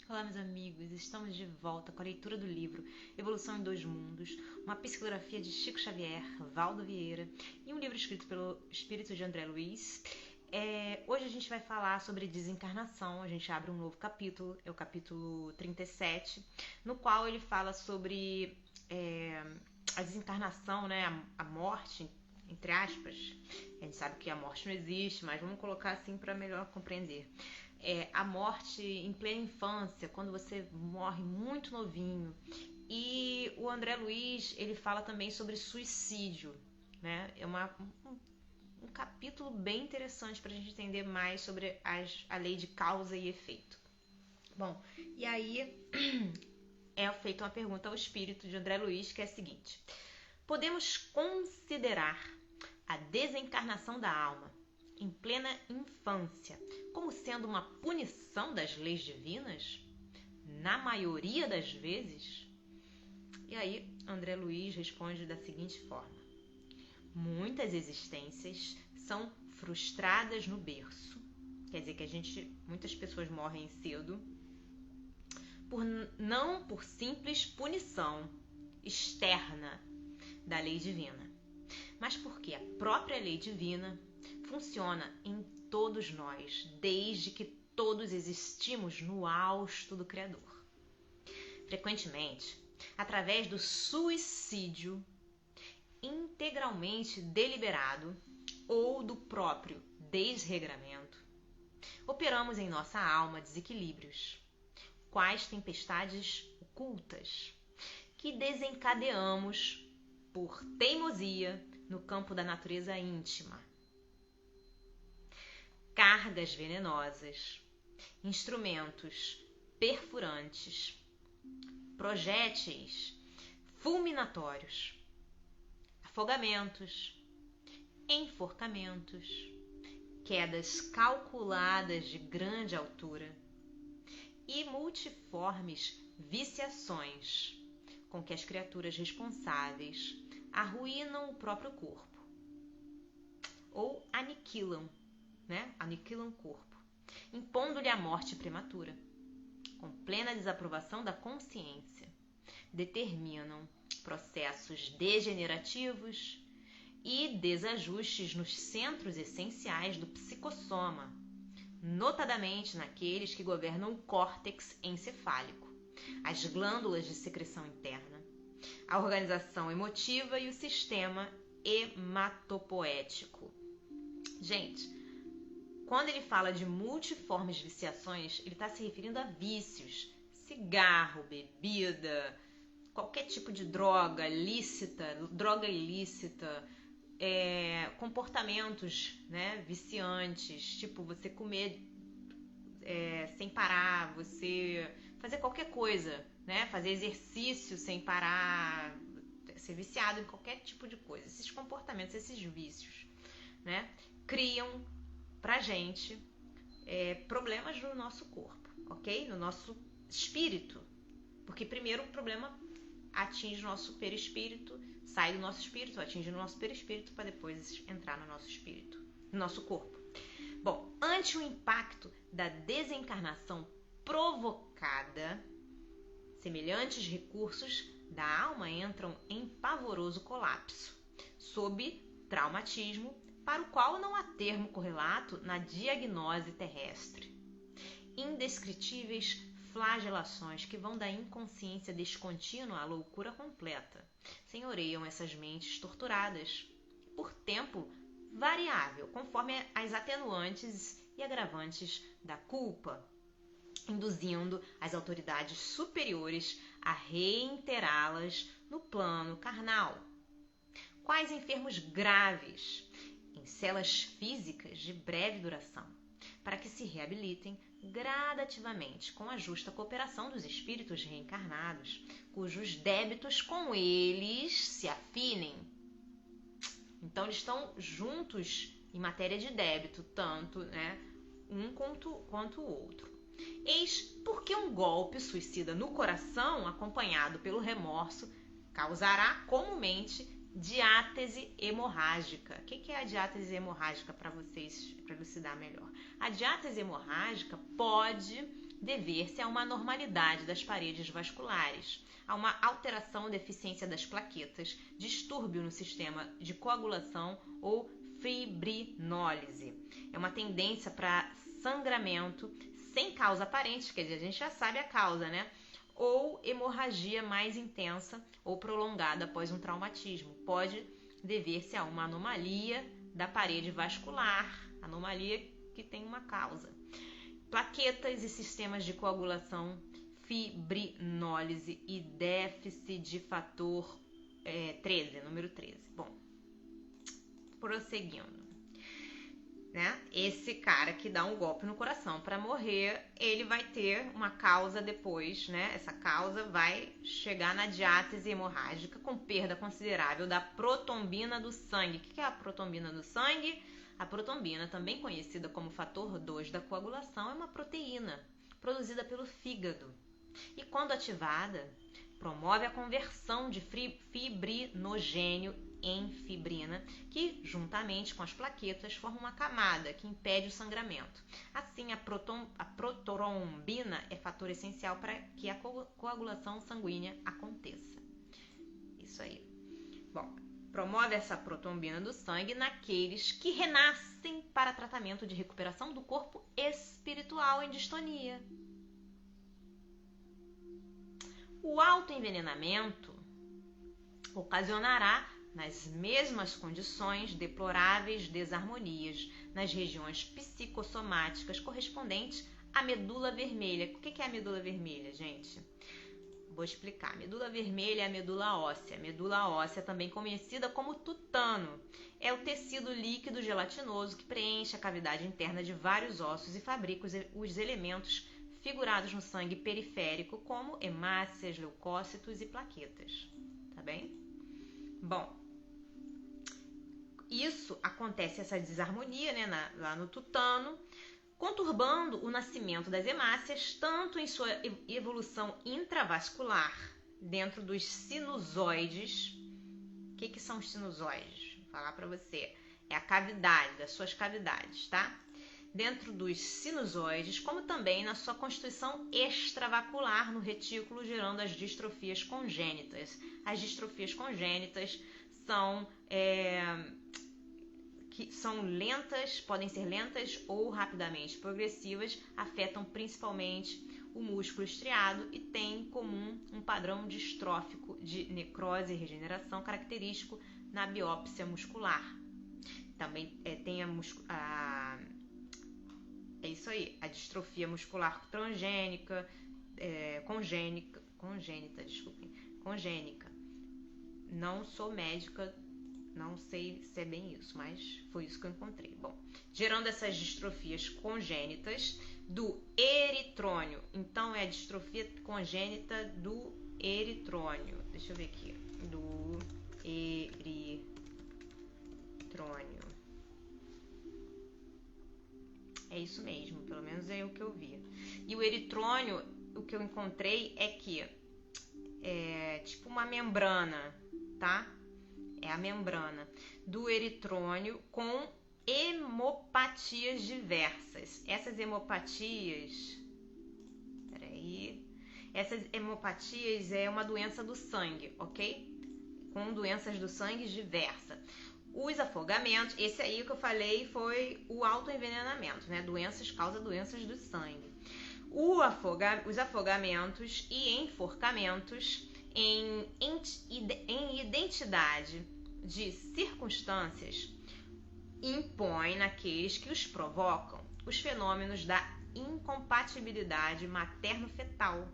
Olá, meus amigos, estamos de volta com a leitura do livro Evolução em Dois Mundos, uma psicografia de Chico Xavier, Valdo Vieira e um livro escrito pelo espírito de André Luiz. Hoje a gente vai falar sobre desencarnação, a gente abre um novo capítulo, é o capítulo 37, no qual ele fala sobre a desencarnação, né, a morte, entre aspas. A gente sabe que a morte não existe, mas vamos colocar assim para melhor compreender. A morte em plena infância, quando você morre muito novinho. E o André Luiz, ele fala também sobre suicídio, né? É um capítulo bem interessante para a gente entender mais sobre a lei de causa e efeito. Bom, e aí é feita uma pergunta ao espírito de André Luiz, que é a seguinte: podemos considerar a desencarnação da alma em plena infância como sendo uma punição das leis divinas? Na maioria das vezes? E aí, André Luiz responde da seguinte forma: muitas existências são frustradas no berço. Quer dizer que muitas pessoas morrem cedo não por simples punição externa da lei divina, mas porque a própria lei divina funciona em todos nós, desde que todos existimos no hausto do Criador. Frequentemente, através do suicídio integralmente deliberado ou do próprio desregramento, operamos em nossa alma desequilíbrios, quais tempestades ocultas, que desencadeamos por teimosia no campo da natureza íntima. Cargas venenosas, instrumentos perfurantes, projéteis fulminatórios, afogamentos, enforcamentos, quedas calculadas de grande altura e multiformes viciações com que as criaturas responsáveis arruinam o próprio corpo ou aniquilam o corpo, impondo-lhe a morte prematura, com plena desaprovação da consciência, determinam processos degenerativos e desajustes nos centros essenciais do psicossoma, notadamente naqueles que governam o córtex encefálico, as glândulas de secreção interna, a organização emotiva e o sistema hematopoético. Gente, quando ele fala de multiformes viciações, ele está se referindo a vícios, cigarro, bebida, qualquer tipo de droga ilícita, comportamentos, né, viciantes, tipo você comer sem parar, você fazer qualquer coisa, né, fazer exercício sem parar, ser viciado em qualquer tipo de coisa. Esses comportamentos, esses vícios, né, criam pra gente problemas no nosso corpo, ok? No nosso espírito. Porque primeiro o problema atinge o nosso perispírito, sai do nosso espírito, atinge o nosso perispírito para depois entrar no nosso espírito, no nosso corpo. Bom, ante o impacto da desencarnação provocada, semelhantes recursos da alma entram em pavoroso colapso, sob traumatismo, para o qual não há termo correlato na diagnose terrestre. Indescritíveis flagelações que vão da inconsciência descontínua à loucura completa senhoreiam essas mentes torturadas por tempo variável, conforme as atenuantes e agravantes da culpa, induzindo as autoridades superiores a reiterá-las no plano carnal. Quais enfermos graves, em celas físicas de breve duração, para que se reabilitem gradativamente com a justa cooperação dos espíritos reencarnados, cujos débitos com eles se afinem. Então, eles estão juntos em matéria de débito, tanto, né, um quanto o outro. Eis porque um golpe suicida no coração, acompanhado pelo remorso, causará comumente diátese hemorrágica. O que é a diátese hemorrágica, para vocês, para elucidar melhor? A diátese hemorrágica pode dever-se a uma anormalidade das paredes vasculares, a uma alteração ou deficiência das plaquetas, distúrbio no sistema de coagulação ou fibrinólise. É uma tendência para sangramento sem causa aparente, quer dizer, a gente já sabe a causa, né? Ou hemorragia mais intensa ou prolongada após um traumatismo. Pode dever-se a uma anomalia da parede vascular, anomalia que tem uma causa. Plaquetas e sistemas de coagulação, fibrinólise e déficit de fator 13, número 13. Bom, prosseguindo, né? Esse cara que dá um golpe no coração para morrer, ele vai ter uma causa depois, né? Essa causa vai chegar na diátese hemorrágica com perda considerável da protombina do sangue. O que é a protombina do sangue? A protombina, também conhecida como fator 2 da coagulação, é uma proteína produzida pelo fígado. E quando ativada, promove a conversão de fibrinogênio em fibrina, que juntamente com as plaquetas forma uma camada que impede o sangramento. Assim, a protrombina é fator essencial para que a coagulação sanguínea aconteça. Isso aí. Bom, promove essa protombina do sangue naqueles que renascem para tratamento de recuperação do corpo espiritual em distonia. O autoenvenenamento ocasionará, nas mesmas condições, deploráveis desarmonias nas regiões psicossomáticas correspondentes à medula vermelha. O que é a medula vermelha, gente? Vou explicar. A medula vermelha é a medula óssea. A medula óssea, também conhecida como tutano, é o tecido líquido gelatinoso que preenche a cavidade interna de vários ossos e fabrica os elementos figurados no sangue periférico, como hemácias, leucócitos e plaquetas. Tá bem? Bom, isso acontece, essa desarmonia, né, lá no tutano, conturbando o nascimento das hemácias, tanto em sua evolução intravascular, dentro dos sinusoides. O que são os sinusoides? Vou falar para você. É a cavidade, das suas cavidades, tá? Dentro dos sinusoides, como também na sua constituição extravacular no retículo, gerando as distrofias congênitas. As distrofias congênitas que são lentas, podem ser lentas ou rapidamente progressivas, afetam principalmente o músculo estriado e têm em comum um padrão distrófico de necrose e regeneração característico na biópsia muscular. Também tem é isso aí, a distrofia muscular transgênica, congênica. Não sou médica, não sei se é bem isso, mas foi isso que eu encontrei. Bom, gerando essas distrofias congênitas do eritrônio. Então, é a distrofia congênita do eritrônio. Deixa eu ver aqui. Do eritrônio. É isso mesmo, pelo menos é o que eu vi. E o eritrônio, o que eu encontrei é que é tipo uma membrana, tá? É a membrana do eritrônio com hemopatias diversas. Essas hemopatias... Essas hemopatias é uma doença do sangue, ok? Com doenças do sangue diversas. Os afogamentos, esse aí que eu falei foi o autoenvenenamento, né? Causa doenças do sangue. Os afogamentos e enforcamentos em identidade de circunstâncias impõem naqueles que os provocam os fenômenos da incompatibilidade materno-fetal.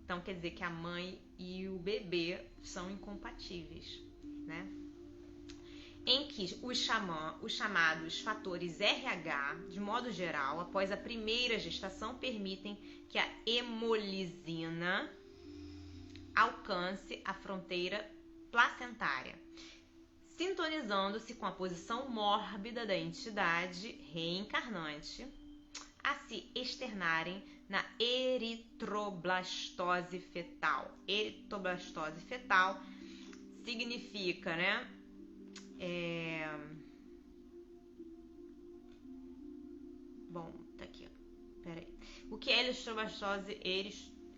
Então, quer dizer que a mãe e o bebê são incompatíveis, né? Em que os chamados fatores RH, de modo geral, após a primeira gestação, permitem que a hemolisina alcance a fronteira placentária, sintonizando-se com a posição mórbida da entidade reencarnante, a se externarem na eritroblastose fetal. Eritroblastose fetal significa, né? Bom, tá aqui, ó. Pera que é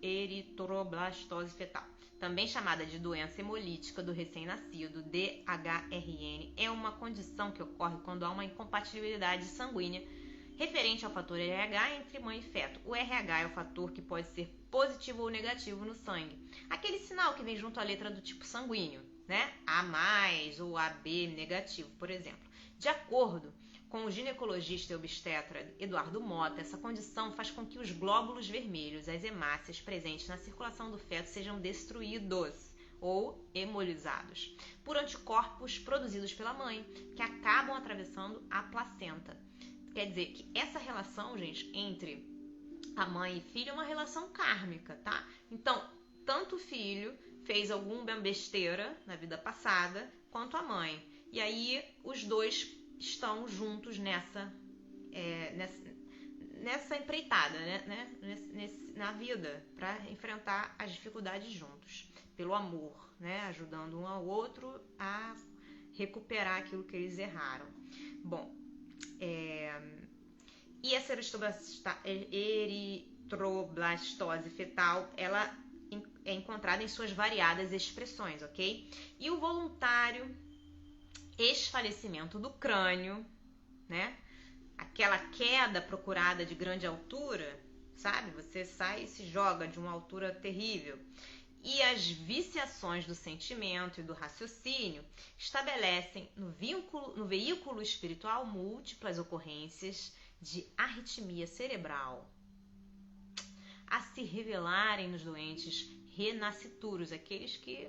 eritroblastose fetal? Também chamada de doença hemolítica do recém-nascido, DHRN, é uma condição que ocorre quando há uma incompatibilidade sanguínea referente ao fator RH entre mãe e feto. O RH é o fator que pode ser positivo ou negativo no sangue. Aquele sinal que vem junto à letra do tipo sanguíneo, né? A mais ou AB negativo, por exemplo. De acordo com o ginecologista e obstetra Eduardo Mota, essa condição faz com que os glóbulos vermelhos, as hemácias presentes na circulação do feto, sejam destruídos ou hemolizados por anticorpos produzidos pela mãe, que acabam atravessando a placenta. Quer dizer que essa relação, gente, entre a mãe e filho é uma relação kármica, tá? Então, tanto o filho fez alguma besteira na vida passada, quanto a mãe. E aí, os dois estão juntos nessa empreitada, né? Na vida, para enfrentar as dificuldades juntos, pelo amor, né? Ajudando um ao outro a recuperar aquilo que eles erraram. Bom, e essa eritroblastose fetal, ela é encontrada em suas variadas expressões, ok? E o voluntário esfalecimento do crânio, né? Aquela queda procurada de grande altura, sabe? Você sai e se joga de uma altura terrível. E as viciações do sentimento e do raciocínio estabelecem no veículo espiritual múltiplas ocorrências de arritmia cerebral a se revelarem nos doentes renascituros, aqueles que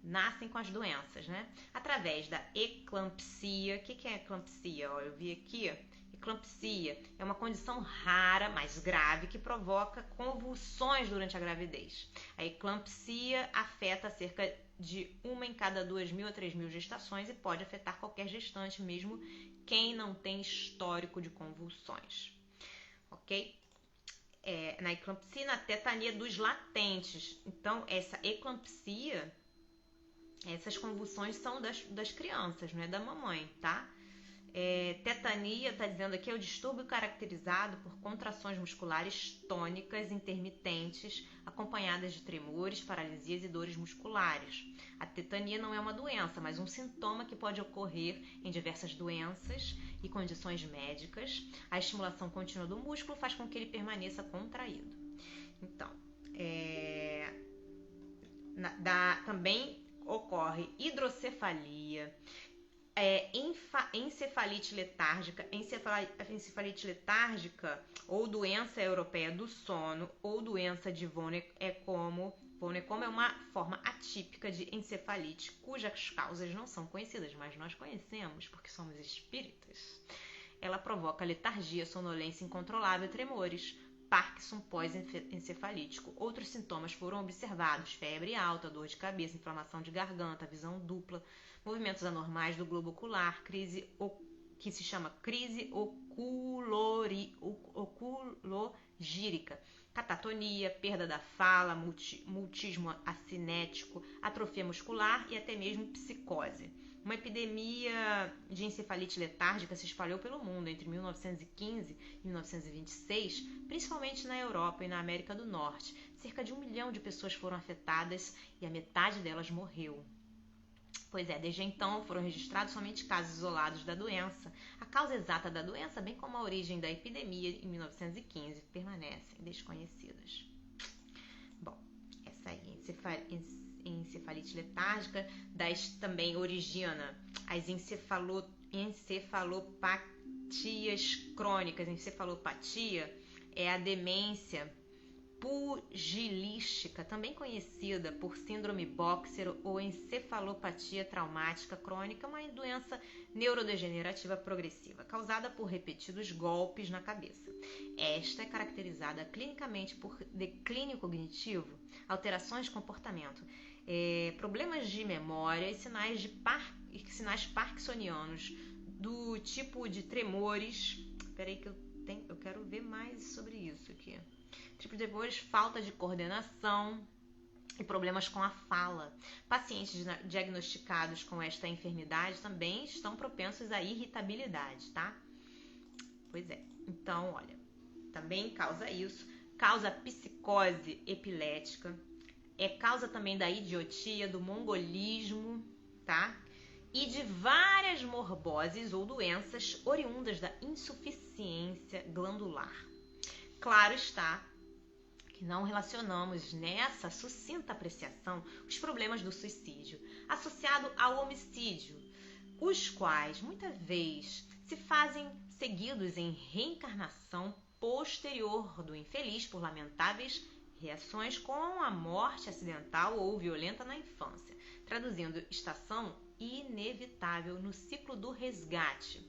nascem com as doenças, né? Através da eclampsia. O que é eclampsia? Ó, eu vi aqui. Eclampsia é uma condição rara, mas grave, que provoca convulsões durante a gravidez. A eclampsia afeta cerca de 1 em cada 2.000 a 3.000 gestações e pode afetar qualquer gestante, mesmo quem não tem histórico de convulsões. Ok? Na eclampsia, na tetania dos latentes. Então, essa eclampsia, essas convulsões são das crianças, não é da mamãe, tá? Tetania, está dizendo aqui, é o distúrbio caracterizado por contrações musculares tônicas intermitentes, acompanhadas de tremores, paralisias e dores musculares. A tetania não é uma doença, mas um sintoma que pode ocorrer em diversas doenças e condições médicas. A estimulação contínua do músculo faz com que ele permaneça contraído. Então, também ocorre hidrocefalia, encefalite letárgica. Encefalite letárgica ou doença europeia do sono ou doença de Von-Ecomo. Von-Ecomo é uma forma atípica de encefalite, cujas causas não são conhecidas, mas nós conhecemos porque somos espíritas. Ela provoca letargia, sonolência incontrolável e tremores. Parkinson pós-encefalítico. Outros sintomas foram observados: febre alta, dor de cabeça, inflamação de garganta, visão dupla, movimentos anormais do globo ocular, que se chama crise oculogírica, catatonia, perda da fala, mutismo acinético, atrofia muscular e até mesmo psicose. Uma epidemia de encefalite letárgica se espalhou pelo mundo entre 1915 e 1926, principalmente na Europa e na América do Norte. Cerca de 1 milhão de pessoas foram afetadas e a metade delas morreu. Pois é, desde então foram registrados somente casos isolados da doença. A causa exata da doença, bem como a origem da epidemia em 1915, permanecem desconhecidas. Bom, essa aí, encefalite letárgica, também origina as encefalopatias crônicas. Encefalopatia é a demência pugilística, também conhecida por síndrome Boxer ou encefalopatia traumática crônica, uma doença neurodegenerativa progressiva, causada por repetidos golpes na cabeça. Esta é caracterizada clinicamente por declínio cognitivo, alterações de comportamento, problemas de memória e sinais parkinsonianos, do tipo de tremores. Peraí que eu quero ver mais sobre isso aqui. Tipo de tremores, falta de coordenação e problemas com a fala. Pacientes diagnosticados com esta enfermidade também estão propensos à irritabilidade, tá? Pois é. Então, olha, também causa isso. causa psicose epilética, é causa também da idiotia, do mongolismo, tá? E de várias morboses ou doenças oriundas da insuficiência glandular. Claro está que não relacionamos nessa sucinta apreciação os problemas do suicídio associado ao homicídio, os quais muitas vezes se fazem seguidos em reencarnação posterior do infeliz por lamentáveis reações com a morte acidental ou violenta na infância, traduzindo estação inevitável no ciclo do resgate.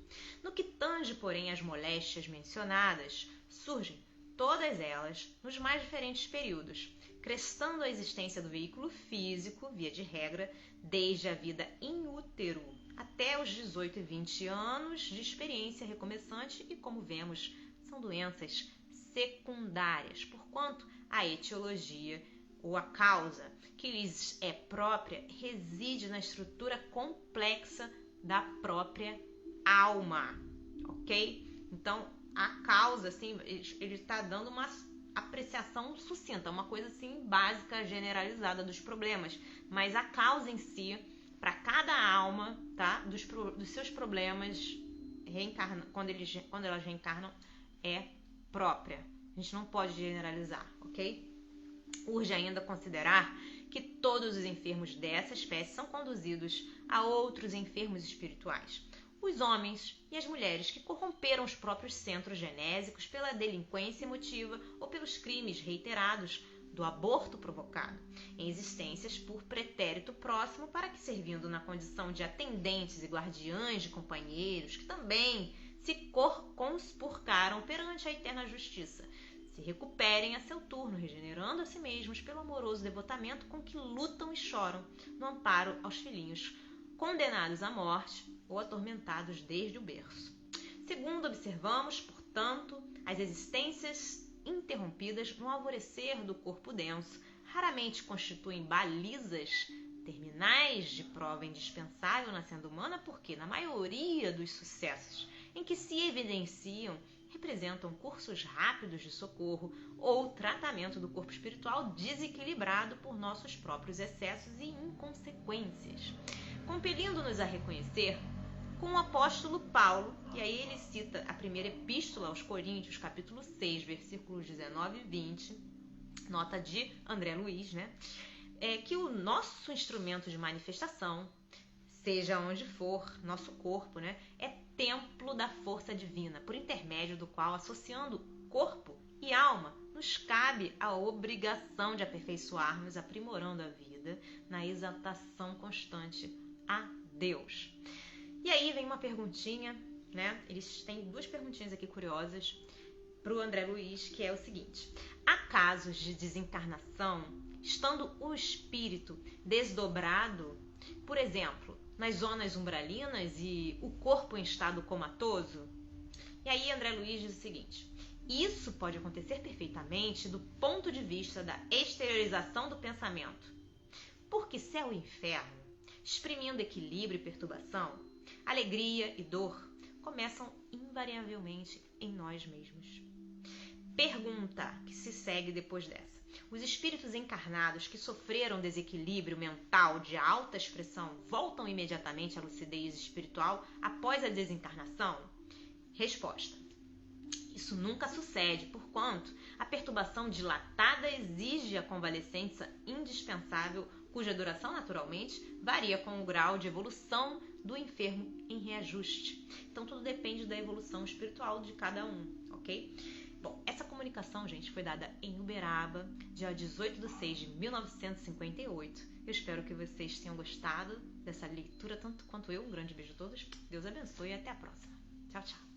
No que tange, porém, às moléstias mencionadas, surgem todas elas nos mais diferentes períodos, crescendo a existência do veículo físico, via de regra, desde a vida in útero até os 18 e 20 anos de experiência recomeçante e, como vemos, são doenças secundárias, porquanto a etiologia ou a causa que lhes é própria reside na estrutura complexa da própria alma, ok? Então, a causa, assim, ele está dando uma apreciação sucinta, uma coisa assim básica, generalizada dos problemas, mas a causa em si, para cada alma, tá, dos seus problemas, quando elas reencarnam, é própria. A gente não pode generalizar, ok? Urge ainda considerar que todos os enfermos dessa espécie são conduzidos a outros enfermos espirituais. Os homens e as mulheres que corromperam os próprios centros genésicos pela delinquência emotiva ou pelos crimes reiterados do aborto provocado, em existências por pretérito próximo para que, servindo na condição de atendentes e guardiães de companheiros que também se conspurcaram perante a eterna justiça, se recuperem a seu turno, regenerando a si mesmos pelo amoroso devotamento com que lutam e choram no amparo aos filhinhos condenados à morte ou atormentados desde o berço. Segundo observamos, portanto, as existências interrompidas no alvorecer do corpo denso raramente constituem balizas terminais de prova indispensável na senda humana, porque, na maioria dos sucessos em que se evidenciam, representam cursos rápidos de socorro ou tratamento do corpo espiritual desequilibrado por nossos próprios excessos e inconsequências, compelindo-nos a reconhecer com o apóstolo Paulo, e aí ele cita a primeira epístola aos Coríntios, capítulo 6, versículos 19 e 20, nota de André Luiz, né? Que o nosso instrumento de manifestação, seja onde for, nosso corpo, né, é templo da força divina, por intermédio do qual, associando corpo e alma, nos cabe a obrigação de aperfeiçoarmos, aprimorando a vida na exaltação constante a Deus. E aí vem uma perguntinha, né? Eles têm duas perguntinhas aqui curiosas para o André Luiz, que é o seguinte: há casos de desencarnação estando o espírito desdobrado, por exemplo, nas zonas umbralinas e o corpo em estado comatoso? E aí André Luiz diz o seguinte: isso pode acontecer perfeitamente do ponto de vista da exteriorização do pensamento, porque céu e inferno, exprimindo equilíbrio e perturbação, alegria e dor, começam invariavelmente em nós mesmos. Pergunta que se segue depois dessa: os espíritos encarnados que sofreram desequilíbrio mental de alta expressão voltam imediatamente à lucidez espiritual após a desencarnação? Resposta: isso nunca sucede, porquanto a perturbação dilatada exige a convalescença indispensável, cuja duração, naturalmente, varia com o grau de evolução do enfermo em reajuste. Então, tudo depende da evolução espiritual de cada um, ok? Bom, essa comunicação, gente, foi dada em Uberaba, dia 18/6/1958. Eu espero que vocês tenham gostado dessa leitura, tanto quanto eu. Um grande beijo a todos. Deus abençoe e até a próxima. Tchau, tchau.